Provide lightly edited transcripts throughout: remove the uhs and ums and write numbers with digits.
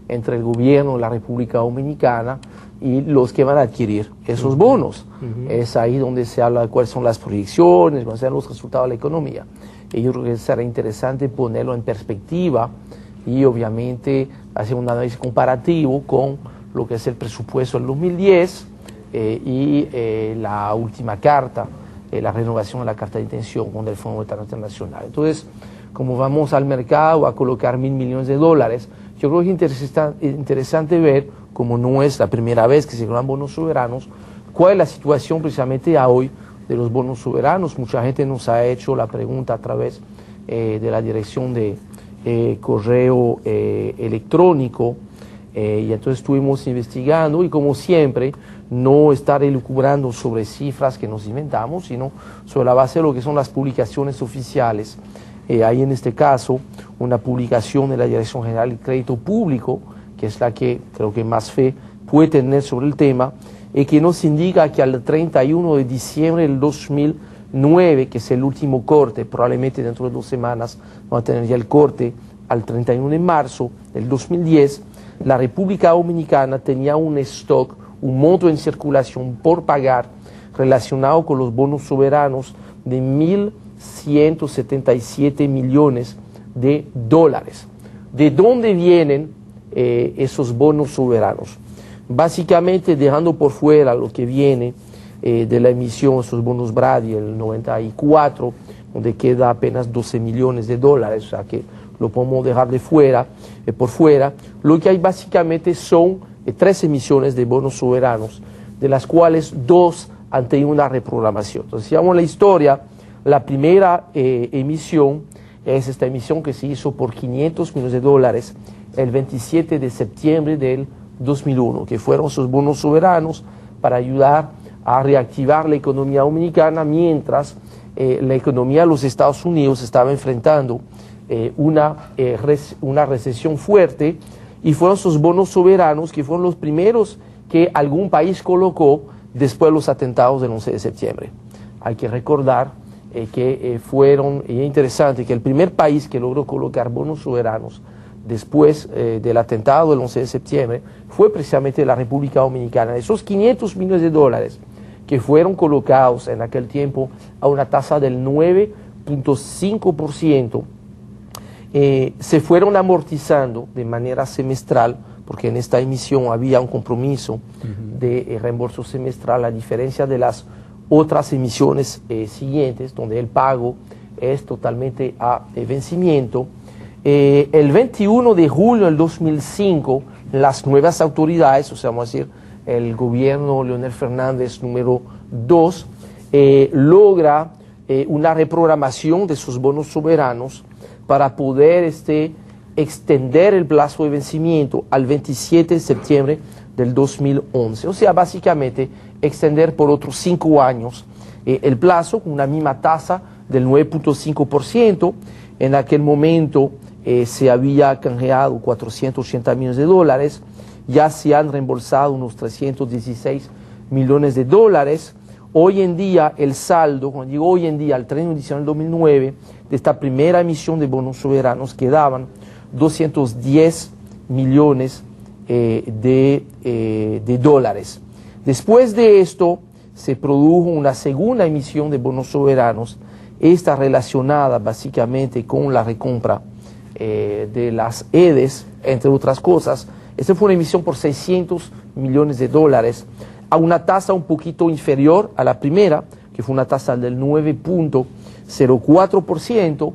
entre el gobierno de la República Dominicana y los que van a adquirir esos bonos. Es ahí donde se habla de cuáles son las proyecciones, cuáles son los resultados de la economía. Y yo creo que será interesante ponerlo en perspectiva y obviamente hacer un análisis comparativo con lo que es el presupuesto del 2010 y la última carta, la renovación de la carta de intención con el Fondo Monetario Internacional. Entonces, como vamos al mercado a colocar $1.000 millones, yo creo que es interesante ver, como no es la primera vez que se crean bonos soberanos, cuál es la situación precisamente a hoy de los bonos soberanos. Mucha gente nos ha hecho la pregunta a través de la dirección de correo electrónico, y entonces estuvimos investigando y, como siempre, no estar elucubrando sobre cifras que nos inventamos, sino sobre la base de lo que son las publicaciones oficiales. Hay en este caso una publicación de la Dirección General de Crédito Público, que es la que creo que más fe puede tener sobre el tema, que nos indica que al 31 de diciembre del 2009, que es el último corte, probablemente dentro de 2 semanas vamos a tener ya el corte, al 31 de marzo del 2010, la República Dominicana tenía un stock, un monto en circulación por pagar relacionado con los bonos soberanos de $1.177 millones. ¿De dónde vienen esos bonos soberanos? Básicamente, dejando por fuera lo que viene de la emisión, esos bonos Brady, el 94, donde queda apenas $12 millones, o sea que lo podemos dejar de fuera, por fuera. Lo que hay básicamente son 3 emisiones de bonos soberanos, de las cuales 2 han tenido una reprogramación. Entonces, si vamos a la historia, la primera emisión es esta emisión que se hizo por $500 millones el 27 de septiembre del 2001, que fueron esos bonos soberanos para ayudar a reactivar la economía dominicana mientras la economía de los Estados Unidos estaba enfrentando una recesión fuerte, y fueron esos bonos soberanos que fueron los primeros que algún país colocó después de los atentados del 11 de septiembre. Hay que recordar que fueron, y es interesante, que el primer país que logró colocar bonos soberanos después del atentado del 11 de septiembre fue precisamente la República Dominicana. Esos $500 millones que fueron colocados en aquel tiempo a una tasa del 9.5%, se fueron amortizando de manera semestral, porque en esta emisión había un compromiso de reembolso semestral, a diferencia de las otras emisiones siguientes, donde el pago es totalmente a vencimiento. El 21 de julio del 2005, las nuevas autoridades, o sea, vamos a decir, el gobierno Leonel Fernández número 2, logra una reprogramación de sus bonos soberanos para poder extender el plazo de vencimiento al 27 de septiembre del 2011. O sea, básicamente extender por otros 5 años el plazo con una misma tasa del 9.5%. En aquel momento se había canjeado $480 millones, ya se han reembolsado unos $316 millones. Hoy en día el saldo, cuando digo hoy en día, al 31 de diciembre del 2009, de esta primera emisión de bonos soberanos quedaban $210 millones de dólares. Después de esto se produjo una segunda emisión de bonos soberanos, esta relacionada básicamente con la recompra de las EDES, entre otras cosas. Esta fue una emisión por $600 millones, a una tasa un poquito inferior a la primera, que fue una tasa del 9.04%.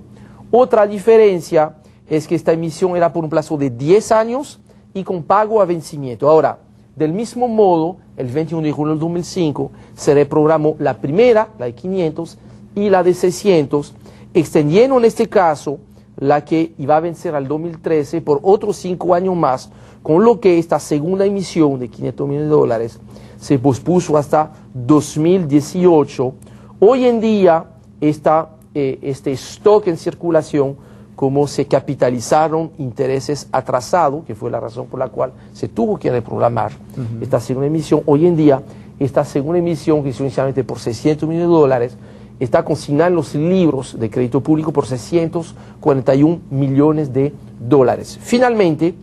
Otra diferencia es que esta emisión era por un plazo de 10 años y con pago a vencimiento. Ahora, del mismo modo, el 21 de julio del 2005 se reprogramó la primera, la de 500, y la de 600, extendiendo en este caso la que iba a vencer al 2013 por otros 5 años más, con lo que esta segunda emisión de $500 millones se pospuso hasta 2018. Hoy en día, este stock en circulación, como se capitalizaron intereses atrasados, que fue la razón por la cual se tuvo que reprogramar esta segunda emisión, hoy en día, esta segunda emisión, que hizo inicialmente por $600 millones, está consignada en los libros de crédito público por $641 millones. Finalmente,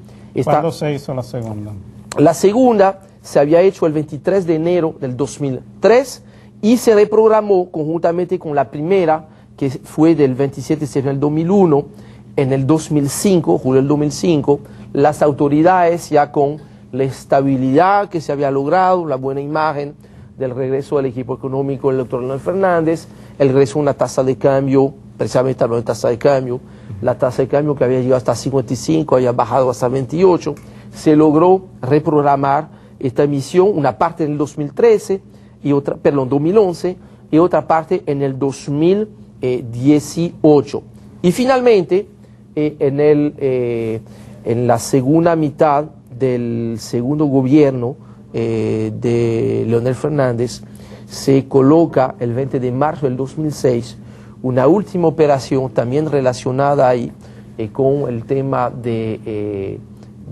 ¿Cuándo se hizo la segunda? La segunda se había hecho el 23 de enero del 2003 y se reprogramó conjuntamente con la primera, que fue del 27 de septiembre del 2001. En el 2005, julio del 2005, las autoridades, ya con la estabilidad que se había logrado, la buena imagen del regreso del equipo económico del doctor Leonel Fernández, el regreso a una tasa de cambio, precisamente hablando de tasa de cambio, la tasa de cambio que había llegado hasta 55, había bajado hasta 28, se logró reprogramar esta emisión, una parte en el 2013, 2011, y otra parte en el 2018. Y finalmente, en la segunda mitad del segundo gobierno de Leonel Fernández, se coloca el 20 de marzo del 2006 una última operación también relacionada ahí con el tema de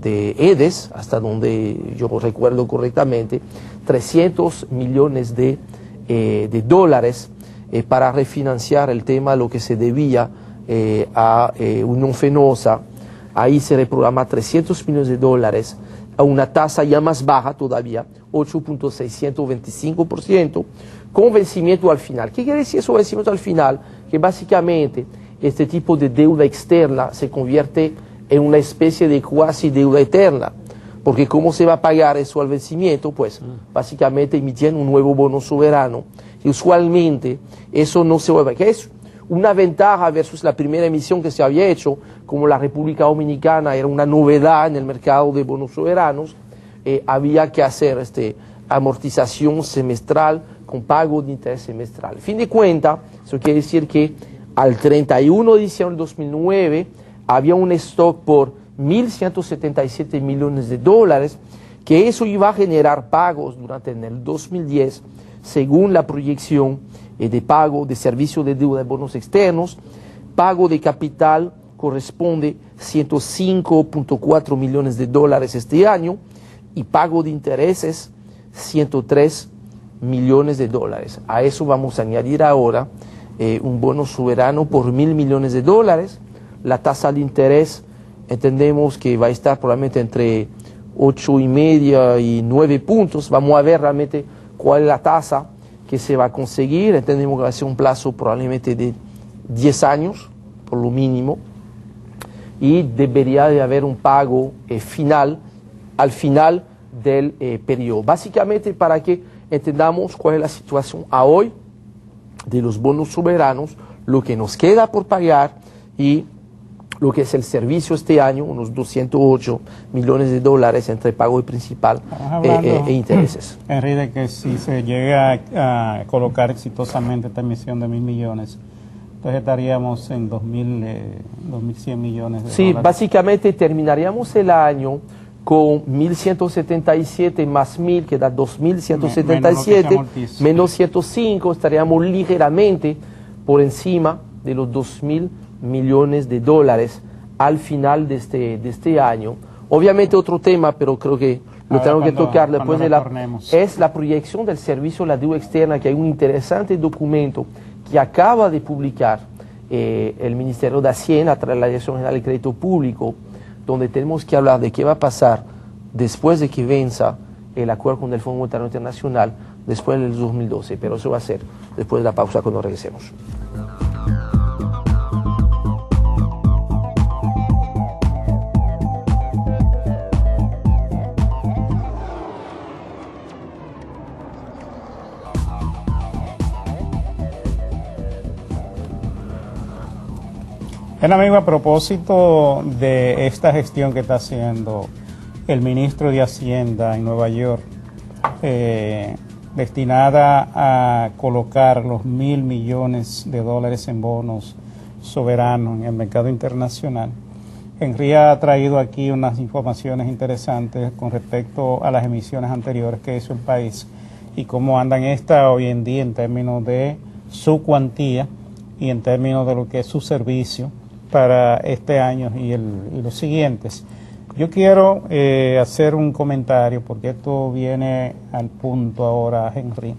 EDES, hasta donde yo recuerdo correctamente, 300 millones de dólares para refinanciar el tema de lo que se debía a Unión Fenosa. Ahí se reprograma 300 millones de dólares a una tasa ya más baja todavía, 8.625%, con vencimiento al final. ¿Qué quiere decir eso, vencimiento al final? Que básicamente este tipo de deuda externa se convierte en una especie de cuasi deuda eterna, porque ¿cómo se va a pagar eso al vencimiento? Pues básicamente emitiendo un nuevo bono soberano, y usualmente eso no se vuelve, que es una ventaja versus la primera emisión que se había hecho, como la República Dominicana era una novedad en el mercado de bonos soberanos, había que hacer amortización semestral con pago de interés semestral. Fin de cuentas, eso quiere decir que al 31 de diciembre del 2009 había un stock por 1.177 millones de dólares, que eso iba a generar pagos durante el 2010, según la proyección de pago de servicio de deuda de bonos externos. Pago de capital corresponde 105.4 millones de dólares este año, y pago de intereses 103 millones de dólares. A eso vamos a añadir ahora un bono soberano por 1.000 millones de dólares. La tasa de interés entendemos que va a estar probablemente entre 8,5 y 9 puntos. Vamos a ver realmente cuál es la tasa que se va a conseguir. Entendemos que va a ser un plazo probablemente de 10 años, por lo mínimo, y debería de haber un pago final al final del periodo. Básicamente para que entendamos cuál es la situación a hoy de los bonos soberanos, lo que nos queda por pagar y lo que es el servicio este año, unos 208 millones de dólares entre pago y principal e intereses. Henry, de que si se llega a colocar exitosamente esta emisión de 1.000 millones, entonces estaríamos en 2.100 millones de dólares. Sí, básicamente terminaríamos el año con 1.177 más 1.000, que da 2.177, menos 105, estaríamos ligeramente por encima de los 2.000 millones de dólares al final de este año. Obviamente otro tema, pero creo que lo tengo que tocar después es la proyección del servicio de la deuda externa, que hay un interesante documento que acaba de publicar el Ministerio de Hacienda a través de la Dirección General de Crédito Público, donde tenemos que hablar de qué va a pasar después de que venza el acuerdo con el Fondo Monetario Internacional después del 2012, pero eso va a ser después de la pausa cuando regresemos. Bien, amigo, a propósito de esta gestión que está haciendo el ministro de Hacienda en Nueva York, destinada a colocar los 1.000 millones de dólares en bonos soberanos en el mercado internacional, Henry ha traído aquí unas informaciones interesantes con respecto a las emisiones anteriores que hizo el país y cómo andan estas hoy en día en términos de su cuantía y en términos de lo que es su servicio para este año y los siguientes. Yo quiero hacer un comentario porque esto viene al punto ahora, Henry,